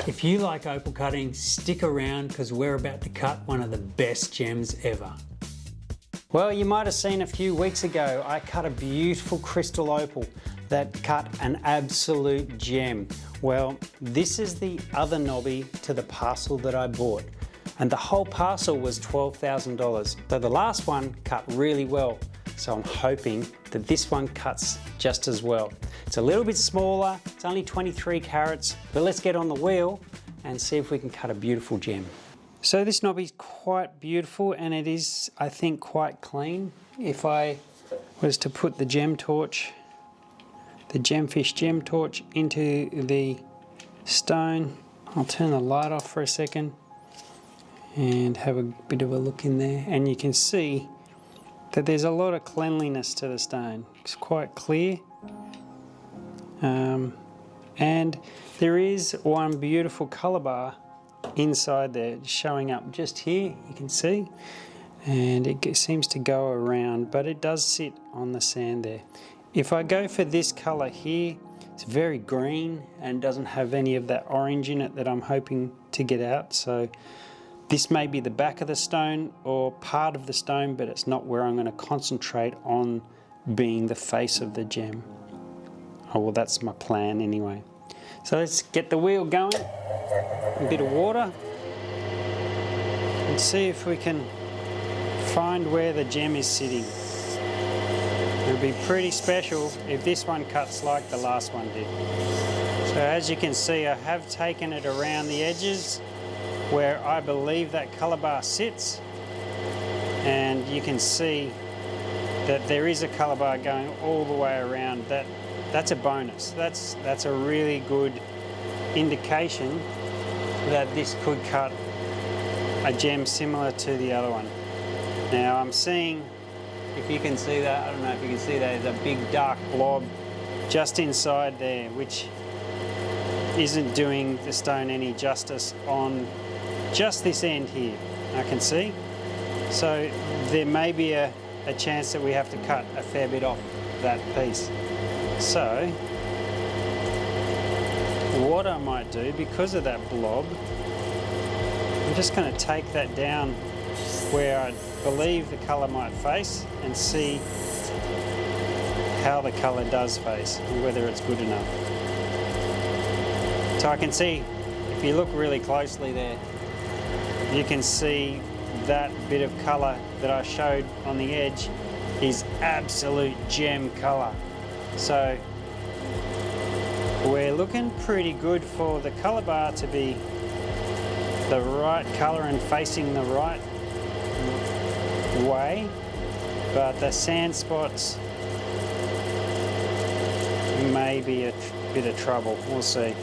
If you like opal cutting, stick around because we're about to cut one of the best gems ever. Well, you might have seen a few weeks ago, I cut a beautiful crystal opal that cut an absolute gem. Well, this is the other knobby to the parcel that I bought. And the whole parcel was $12,000. So the last one cut really well. So I'm hoping that this one cuts just as well. It's a little bit smaller, it's only 23 carats, but let's get on the wheel and see if we can cut a beautiful gem. So this knobby is quite beautiful and it is, I think, quite clean. If I was to put the gem torch, the Gemfish gem torch into the stone, I'll turn the light off for a second and have a bit of a look in there, and you can see that there's a lot of cleanliness to the stone. It's quite clear. And there is one beautiful colour bar inside there showing up just here, you can see, and it seems to go around, but it does sit on the sand there. If I go for this colour here, it's very green and doesn't have any of that orange in it that I'm hoping to get out. So this may be the back of the stone or part of the stone, but it's not where I'm going to concentrate on being the face of the gem. Oh, well, that's my plan anyway. So let's get the wheel going, a bit of water, and see if we can find where the gem is sitting. It'll be pretty special if this one cuts like the last one did. So as you can see, I have taken it around the edges where I believe that colour bar sits, and you can see that there is a colour bar going all the way around. That's a bonus. That's a really good indication that this could cut a gem similar to the other one. Now I'm seeing, if you can see that, I don't know if you can see that, there's a big dark blob just inside there, which isn't doing the stone any justice on just this end here, I can see. So there may be a chance that we have to cut a fair bit off that piece. So what I might do, because of that blob, I'm just going to take that down where I believe the colour might face and see how the colour does face and whether it's good enough. So I can see, if you look really closely there, you can see that bit of colour that I showed on the edge is absolute gem colour. So we're looking pretty good for the colour bar to be the right colour and facing the right way, but the sand spots may be a bit of trouble. We'll see.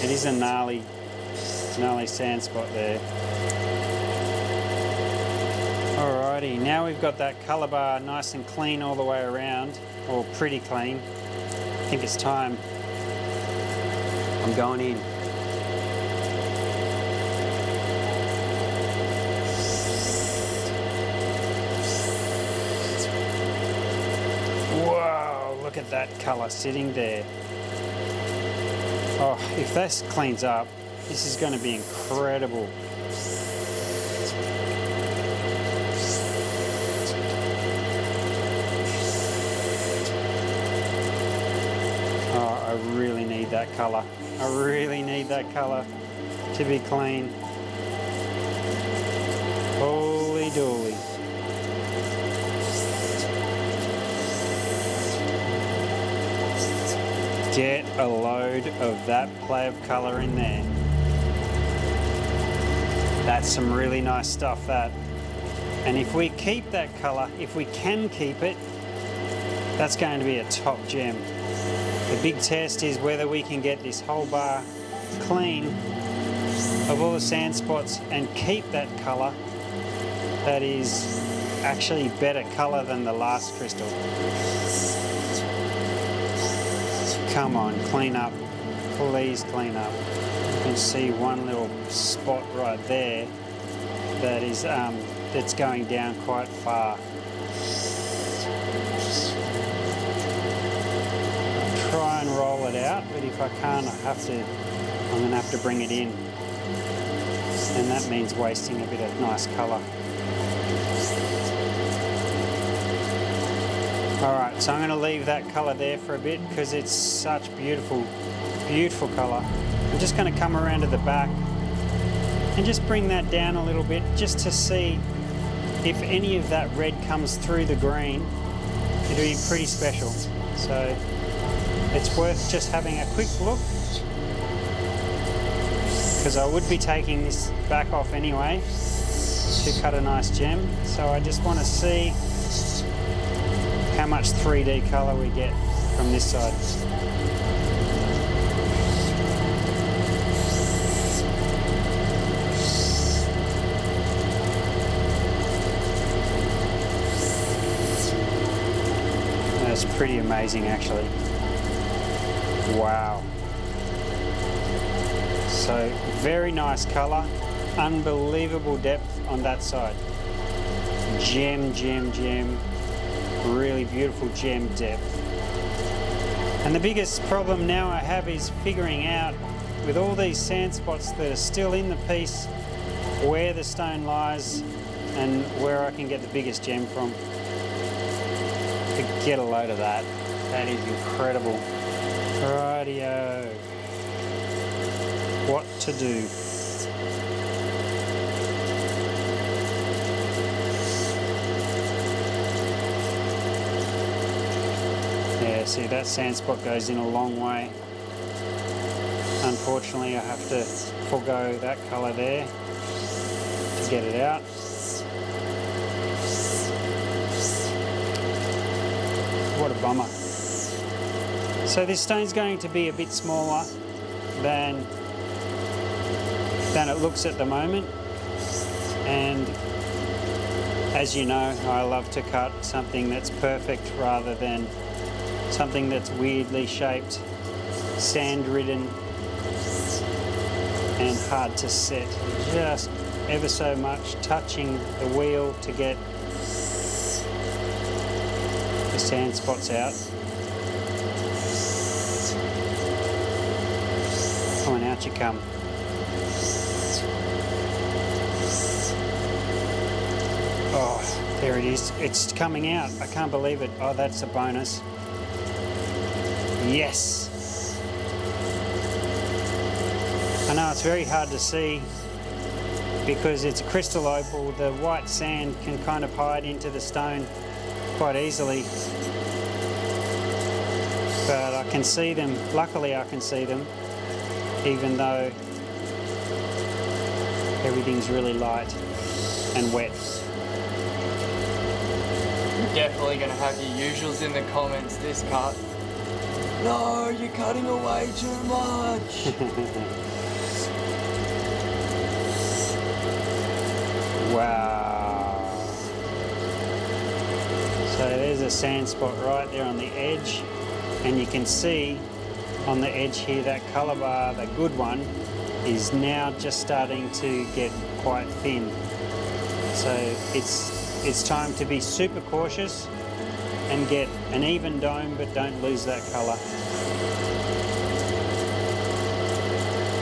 It is a gnarly sand spot there. Alrighty, now we've got that colour bar nice and clean all the way around, or pretty clean. I think it's time. I'm going in. Whoa, look at that colour sitting there. Oh, if this cleans up, this is going to be incredible. Oh, I really need that colour. I really need that colour to be clean. Holy dooly. Get a load of that play of colour in there. That's some really nice stuff, that. And if we keep that colour, if we can keep it, that's going to be a top gem. The big test is whether we can get this whole bar clean of all the sand spots and keep that colour that is actually better colour than the last crystal. Come on, clean up. Please clean up. You can see one little spot right there that is that's going down quite far. Try and roll it out. out, but if I can't, I'm gonna have to bring it in. And that means wasting a bit of nice colour. Alright, so I'm going to leave that colour there for a bit because it's such beautiful, beautiful colour. I'm just going to come around to the back and just bring that down a little bit just to see if any of that red comes through the green. It'll be pretty special. So it's worth just having a quick look, because I would be taking this back off anyway to cut a nice gem. So I just want to see how much 3D colour we get from this side. That's pretty amazing actually. Wow. So very nice colour, unbelievable depth on that side. Gem, gem, gem. Really beautiful gem depth. And the biggest problem now I have is figuring out, with all these sand spots that are still in the piece, where the stone lies and where I can get the biggest gem from. Forget a load of that. That is incredible. Rightio. What to do? Yeah, see, that sand spot goes in a long way. Unfortunately, I have to forego that colour there to get it out. What a bummer. So this stone's going to be a bit smaller than it looks at the moment. And as you know, I love to cut something that's perfect rather than something that's weirdly shaped, sand-ridden and hard to set. Just ever so much touching the wheel to get the sand spots out. Come on, out you come. Oh, there it is. It's coming out. I can't believe it. Oh, that's a bonus. Yes! I know it's very hard to see because it's a crystal opal. The white sand can kind of hide into the stone quite easily. But I can see them. Luckily I can see them, even though everything's really light and wet. You're definitely going to have your usuals in the comments this cut. No, you're cutting away too much. Wow. So there's a sand spot right there on the edge, and you can see on the edge here that colour bar, the good one, is now just starting to get quite thin. So it's time to be super cautious and get an even dome, but don't lose that colour.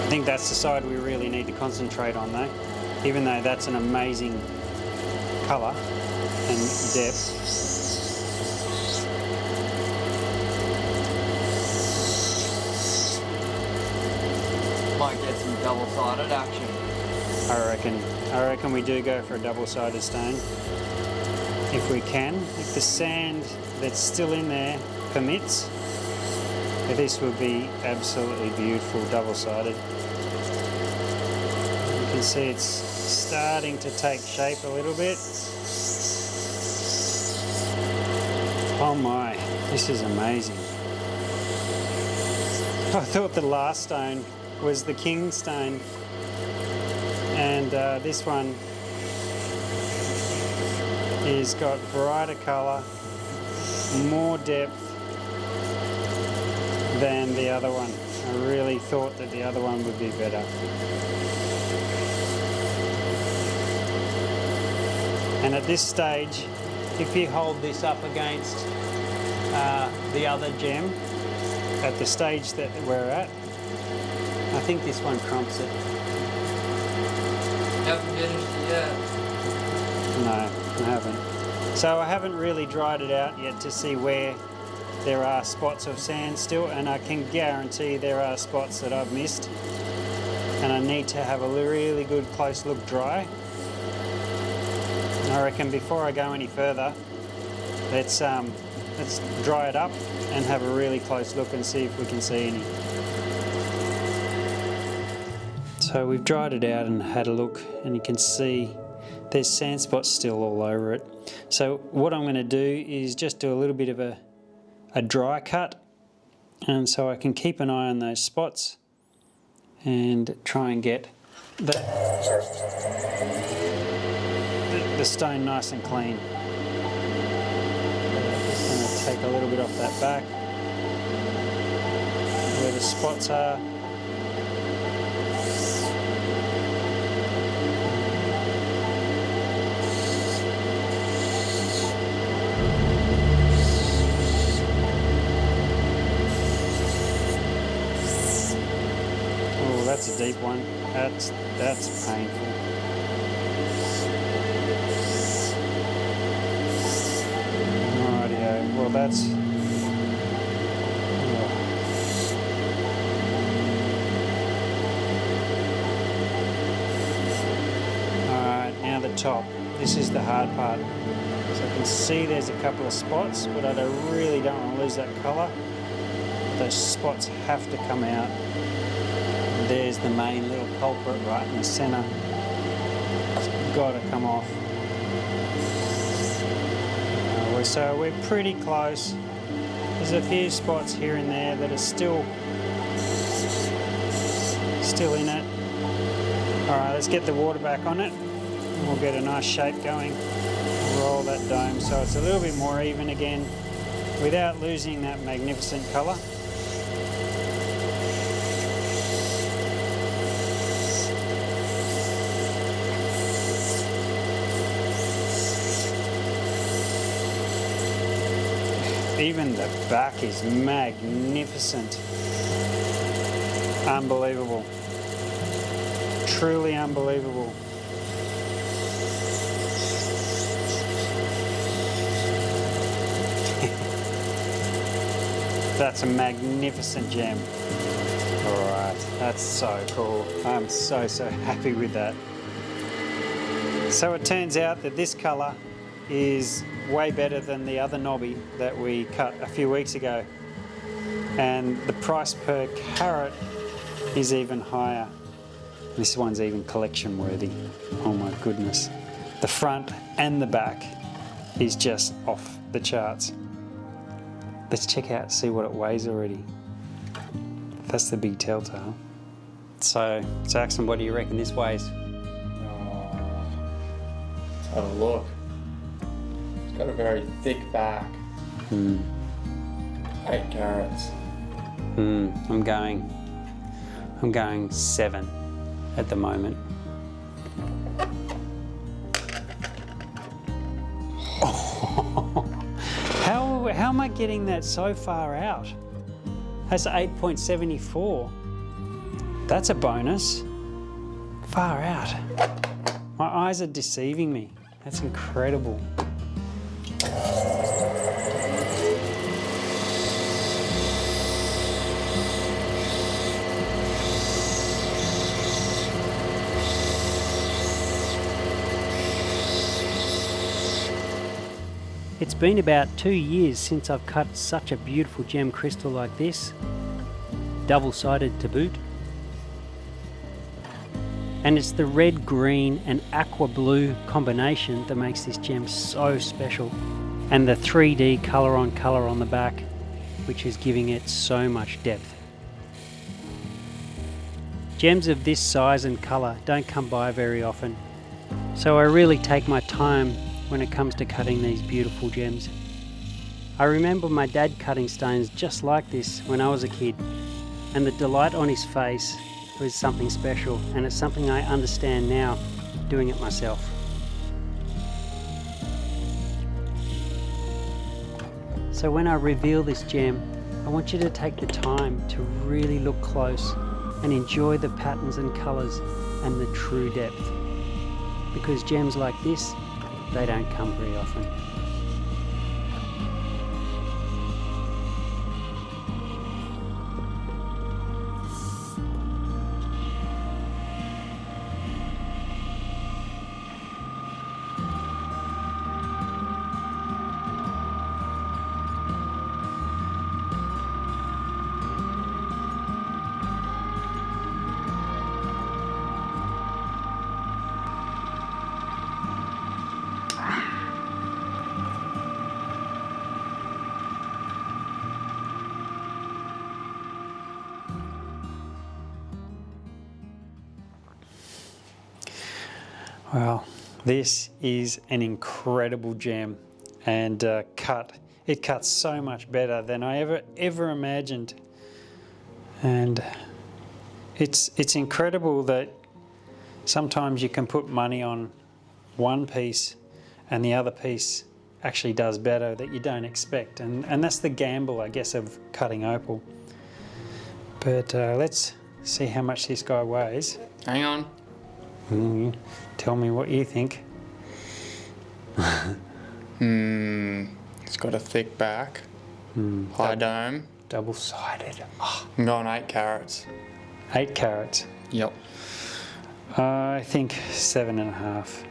I think that's the side we really need to concentrate on though, even though that's an amazing colour and depth. Might get some double-sided action. I reckon we do go for a double-sided stone. If we can, if the sand that's still in there permits, this would be absolutely beautiful double-sided. You can see it's starting to take shape a little bit. Oh my, this is amazing. I thought the last stone was the king stone, and this one is got brighter colour, more depth than the other one. I really thought that the other one would be better. And at this stage, if you hold this up against the other gem, at the stage that we're at. I think this one crumps it. You haven't finished it yet. No, I haven't. So I haven't really dried it out yet to see where there are spots of sand still, and I can guarantee there are spots that I've missed. And I need to have a really good close look dry. I reckon before I go any further, let's dry it up and have a really close look and see if we can see any. So we've dried it out and had a look, and you can see there's sand spots still all over it. So what I'm going to do is just do a little bit of a dry cut, and so I can keep an eye on those spots and try and get the stone nice and clean. Just going to take a little bit off that back where the spots are. Oh, that's a deep one. That's painful. Well, that's... Alright, now the top. This is the hard part. So I can see there's a couple of spots, but I really don't want to lose that colour. Those spots have to come out. And there's the main little culprit right in the centre. It's got to come off. So we're pretty close. There's a few spots here and there that are still in it. Alright, let's get the water back on it and we'll get a nice shape going. Roll that dome so it's a little bit more even again without losing that magnificent colour. Even the back is magnificent. Unbelievable. Truly unbelievable. That's a magnificent gem. Alright, that's so cool. I'm so happy with that. So it turns out that this colour is way better than the other knobby that we cut a few weeks ago, and the price per carat is even higher. This one's even collection worthy. Oh my goodness. The front and the back is just off the charts. Let's check out, see what it weighs already. That's the big telltale. So Saxon, what do you reckon this weighs? Let's have a look. Got a very thick back. 8 carats. I'm going 7 at the moment. Oh, how am I getting that so far out? That's 8.74. That's a bonus. Far out. My eyes are deceiving me. That's incredible. It's been about 2 years since I've cut such a beautiful gem crystal like this, double-sided to boot. And it's the red, green and aqua blue combination that makes this gem so special. And the 3D colour on the back, which is giving it so much depth. Gems of this size and colour don't come by very often, so I really take my time when it comes to cutting these beautiful gems. I remember my dad cutting stones just like this when I was a kid, and the delight on his face was something special, and it's something I understand now, doing it myself. So when I reveal this gem, I want you to take the time to really look close and enjoy the patterns and colours and the true depth. Because gems like this, they don't come very often. Well, this is an incredible gem, and it cuts so much better than I ever imagined. And it's incredible that sometimes you can put money on one piece and the other piece actually does better that you don't expect, and that's the gamble, I guess, of cutting opal. But let's see how much this guy weighs. Hang on. Tell me what you think. It's got a thick back, high dome. Double-sided. Oh, I'm going 8 carats. 8 carats. Yep. I think 7.5.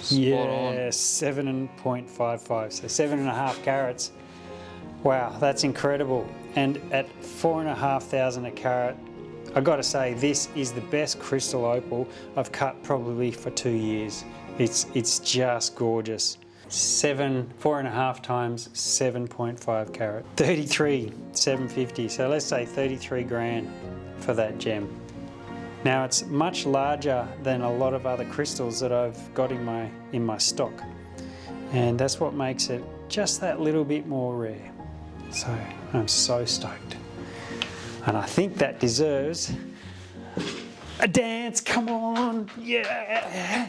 Spot on. 7.55. So 7.5 carats. Wow, that's incredible. And at 4,500 a carat, I got to say, this is the best crystal opal I've cut probably for 2 years. It's just gorgeous. 4.5 times 7.5 carat. 33,750. So let's say 33 grand for that gem. Now it's much larger than a lot of other crystals that I've got in my stock, and that's what makes it just that little bit more rare. So I'm so stoked, and I think that deserves a dance. Come on, yeah.